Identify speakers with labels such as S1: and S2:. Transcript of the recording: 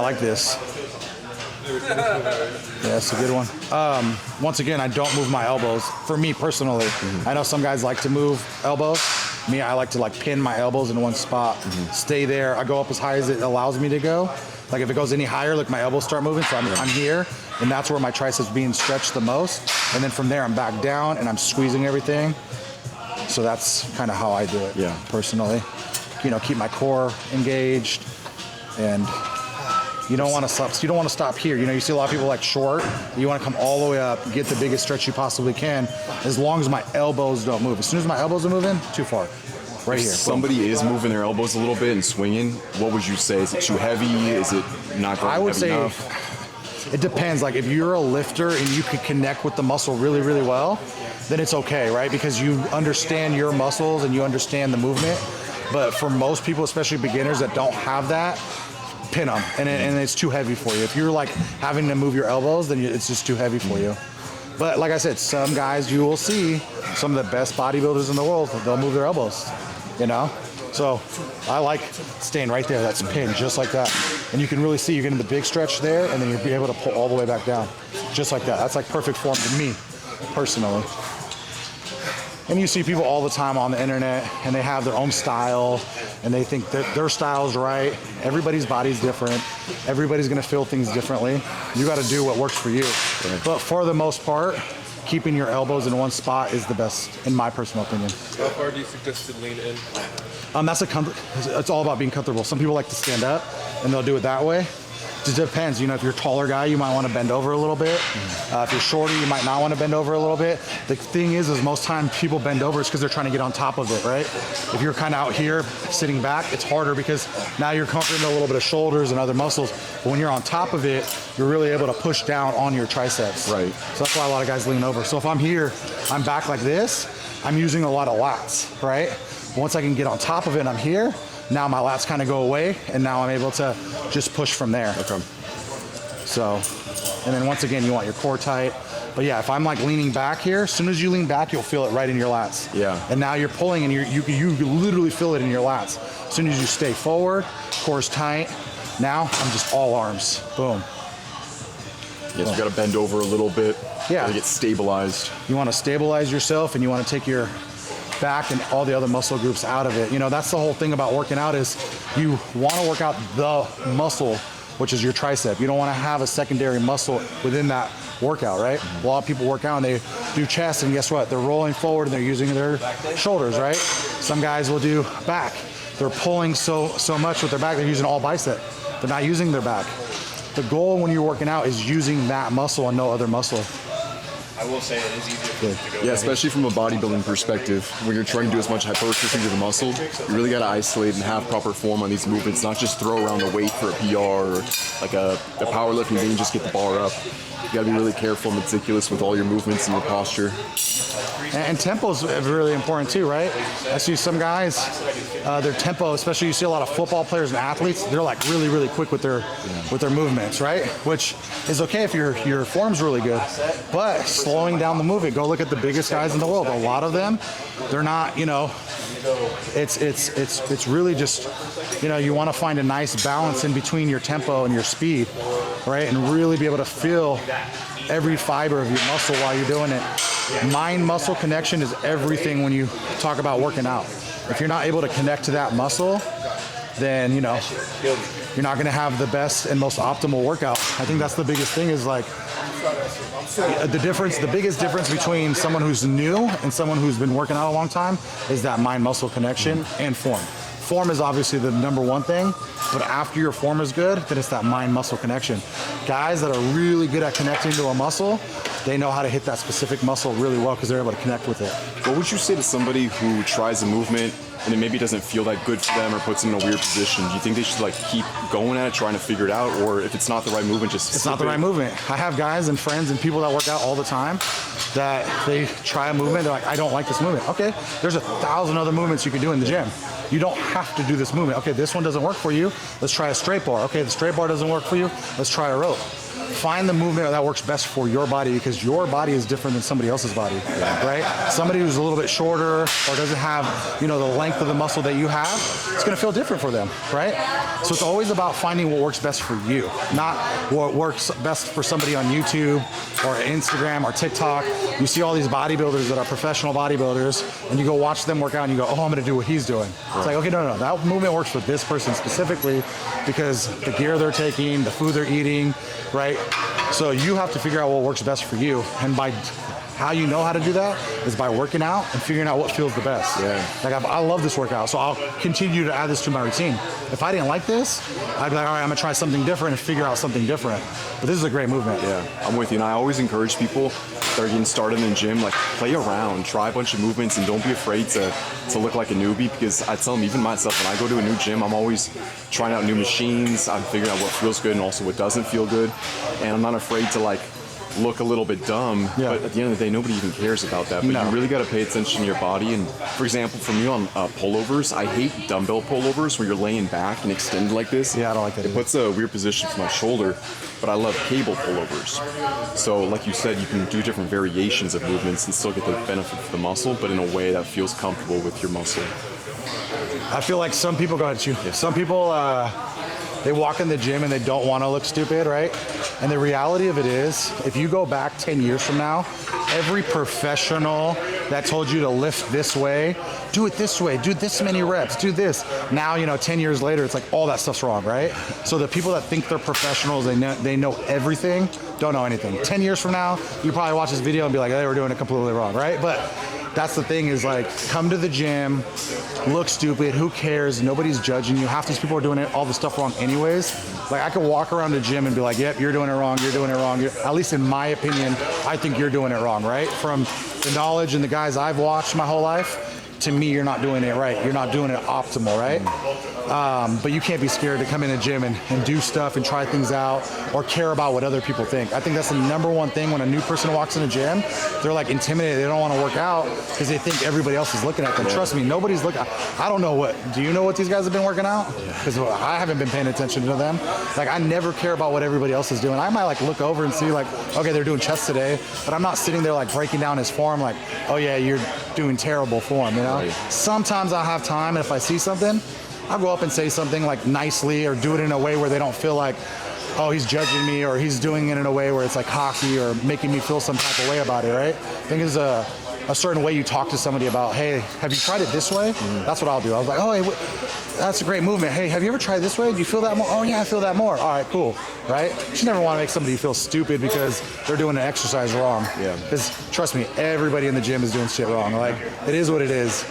S1: I like this. Yeah, it's a good one. Once again, I don't move my elbows. For me personally, I know some guys like to move elbows. Me, I like to like pin my elbows in one spot, stay there. I go up as high as it allows me to go. Like if it goes any higher, like my elbows start moving, so I'm here, and that's where my triceps being stretched the most. And then from there, I'm back down and I'm squeezing everything. So that's kind of how I do it.
S2: Yeah.
S1: Personally, you know, keep my core engaged, and you don't want to stop. You don't want to stop here. You know, you see a lot of people like short. You want to come all the way up, get the biggest stretch you possibly can, as long as my elbows don't move. As soon as my elbows are moving, too far. Right here.
S2: Somebody is moving their elbows a little bit and swinging. What would you say? Is it too heavy? Is it not going
S1: I would
S2: heavy
S1: say
S2: enough?
S1: it depends. Like if you're a lifter and you can connect with the muscle really, really well, then it's okay, right? Because you understand your muscles and you understand the movement. But for most people, especially beginners that don't have that, pin them, and it's too heavy for you. If you're like having to move your elbows, then it's just too heavy for you. But like I said, some guys you will see, some of the best bodybuilders in the world, they'll move their elbows, you know? So I like staying right there, that's pinned, just like that. And you can really see you're getting the big stretch there, and then you'll be able to pull all the way back down, just like that. That's like perfect form to me, personally. And you see people all the time on the internet, and they have their own style, and they think that their style's right. Everybody's body's different. Everybody's gonna feel things differently. You gotta do what works for you. Right. But for the most part, keeping your elbows in one spot is the best, in my personal opinion.
S3: How far do you suggest to lean in?
S1: It's all about being comfortable. Some people like to stand up, and they'll do it that way. It depends, you know, if you're a taller guy, you might want to bend over a little bit. If you're shorter, you might not want to bend over a little bit. The thing is most time people bend over is because they're trying to get on top of it, right? If you're kind of out here sitting back, it's harder because now you're covering a little bit of shoulders and other muscles. But when you're on top of it, you're really able to push down on your triceps.
S2: Right.
S1: So that's why a lot of guys lean over. So if I'm here, I'm back like this, I'm using a lot of lats, right? Once I can get on top of it and I'm here, now my lats kind of go away, and now I'm able to just push from there.
S2: Okay.
S1: So, and then once again, you want your core tight. But yeah, if I'm like leaning back here, as soon as you lean back, you'll feel it right in your lats.
S2: Yeah.
S1: And now you're pulling, and you literally feel it in your lats. As soon as you stay forward, core's tight. Now I'm just all arms. Boom.
S2: Yes, you got to bend over a little bit.
S1: Yeah.
S2: To get stabilized.
S1: You want to stabilize yourself, and you want to take your back and all the other muscle groups out of it. You know, that's the whole thing about working out, is you want to work out the muscle, which is your tricep. You don't want to have a secondary muscle within that workout, right? A lot of people work out and they do chest, and guess what? They're rolling forward and they're using their shoulders, right? Some guys will do back. They're pulling so much with their back, they're using all bicep. They're not using their back. The goal when you're working out is using that muscle and no other muscle.
S3: I will say it is easier to go.
S2: Yeah, especially from a bodybuilding perspective, when you're trying to do as much hypertrophy to the muscle, you really got to isolate and have proper form on these movements, not just throw around a weight for a PR or like a powerlifting thing, just get the bar up. You got to be really careful and meticulous with all your movements and your posture.
S1: And tempo is really important too, right? I see some guys, their tempo, especially you see a lot of football players and athletes, they're like really, really quick with their movements, right? Which is okay if your form's really good, but slowing down the movement. Go look at the biggest guys in the world. A lot of them, they're not, you know, it's really just, you know, you want to find a nice balance in between your tempo and your speed, right? And really be able to feel every fiber of your muscle while you're doing it. Mind-muscle connection is everything when you talk about working out. If you're not able to connect to that muscle, then, you know, you're not going to have the best and most optimal workout. I think that's the biggest thing, is like the biggest difference between someone who's new and someone who's been working out a long time is that mind-muscle connection and form. Form is obviously the number one thing, but after your form is good, then it's that mind-muscle connection. Guys that are really good at connecting to a muscle, they know how to hit that specific muscle really well because they're able to connect with it.
S2: What would you say to somebody who tries a movement and it maybe doesn't feel that good for them or puts them in a weird position? Do you think they should like keep going at it, trying to figure it out, or if it's not the right movement, just
S1: it's not the right movement? I have guys and friends and people that work out all the time that they try a movement, they're like, I don't like this movement. Okay, there's 1,000 other movements you can do in the gym. You don't have to do this movement. Okay, this one doesn't work for you. Let's try a straight bar. Okay, the straight bar doesn't work for you. Let's try a rope. find the movement that works best for your body, because your body is different than somebody else's body, right? Somebody who's a little bit shorter or doesn't have, you know, the length of the muscle that you have, it's going to feel different for them, right? So it's always about finding what works best for you, not what works best for somebody on YouTube or Instagram or TikTok. You see all these bodybuilders that are professional bodybuilders, and you go watch them work out and you go, oh, I'm going to do what he's doing. It's like, okay, no, that movement works for this person specifically because the gear they're taking, the food they're eating, right? So you have to figure out what works best for you. And by how you know how to do that is by working out and figuring out what feels the best.
S2: Yeah.
S1: Like I love this workout, so I'll continue to add this to my routine. If I didn't like this, I'd be like, all right, I'm gonna try something different and figure out something different. But this is a great movement.
S2: Yeah, I'm with you. And I always encourage people that are getting started in the gym, like play around, try a bunch of movements, and don't be afraid to look like a newbie, because I tell them, even myself, when I go to a new gym, I'm always trying out new machines. I'm figuring out what feels good and also what doesn't feel good. And I'm not afraid to like look a little bit dumb, but at the end of the day, nobody even cares about that. But you really got to pay attention to your body. And for example, for me on pullovers, I hate dumbbell pullovers where you're laying back and extended like this.
S1: Yeah, I don't like that.
S2: It puts a weird position for my shoulder, but I love cable pullovers. So like you said, you can do different variations of movements and still get the benefit for the muscle, but in a way that feels comfortable with your muscle.
S1: I feel like some people, go ahead, you. Some people, they walk in the gym and they don't want to look stupid, right? And the reality of it is, if you go back 10 years from now, every professional that told you to lift this way, do it this way, do this many reps, do this. Now, 10 years later, it's like all that stuff's wrong, right? So the people that think they're professionals, they know everything, don't know anything. 10 years from now, you probably watch this video and be like, they were doing it completely wrong, right? But that's the thing, is like, come to the gym, look stupid, who cares? Nobody's judging you. Half these people are doing all the stuff wrong anyways. Like, I could walk around the gym and be like, yep, you're doing it wrong, you're doing it wrong. At least in my opinion, I think you're doing it wrong, right? From the knowledge and the guys I've watched my whole life, to me, you're not doing it right. You're not doing it optimal, right? But you can't be scared to come in the gym and do stuff and try things out or care about what other people think. I think that's the number one thing when a new person walks in the gym. They're like intimidated. They don't want to work out because they think everybody else is looking at them. Trust me, nobody's looking. I don't know do you know what these guys have been working out? Because I haven't been paying attention to them. Like, I never care about what everybody else is doing. I might like look over and see like, okay, they're doing chest today, but I'm not sitting there like breaking down his form like, oh yeah, you're doing terrible form, Right. Sometimes I'll have time, and if I see something, I'll go up and say something like nicely, or do it in a way where they don't feel like, oh, he's judging me, or he's doing it in a way where it's like cocky or making me feel some type of way about it, right? I think it's a certain way you talk to somebody about, hey, have you tried it this way? That's what I'll do. I was like, oh, hey, that's a great movement. Hey, have you ever tried this way? Do you feel that more? Oh yeah, I feel that more. All right, cool, right? You should never want to make somebody feel stupid because they're doing an exercise wrong.
S2: Yeah.
S1: Because trust me, everybody in the gym is doing shit wrong. Like, it is what it is.